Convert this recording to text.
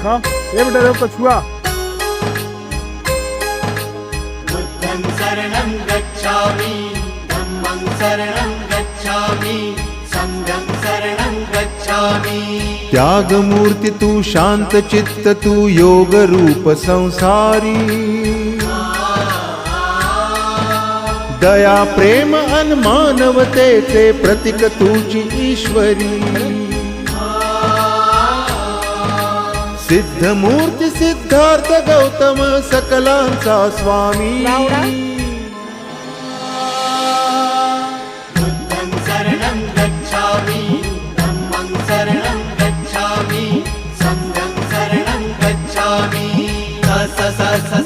हाँ ये बेटा देखो कछुआ। बुद्धं शरणं गच्छामि, धम्मं शरणं गच्छामि, संघं शरणं गच्छामि। त्याग मूर्ति तू शांत चित्त तू योग रूप संसारी, दया प्रेम अन मानवतेचे प्रतीक तुझी ईश्वरी। सिद्ध मूर्ती सिद्धार्थ गौतम सकलांचा स्वामी। बुद्धं शरणं गच्छामि, धम्मं शरणं गच्छामि, संघं शरणं गच्छामि। स स स स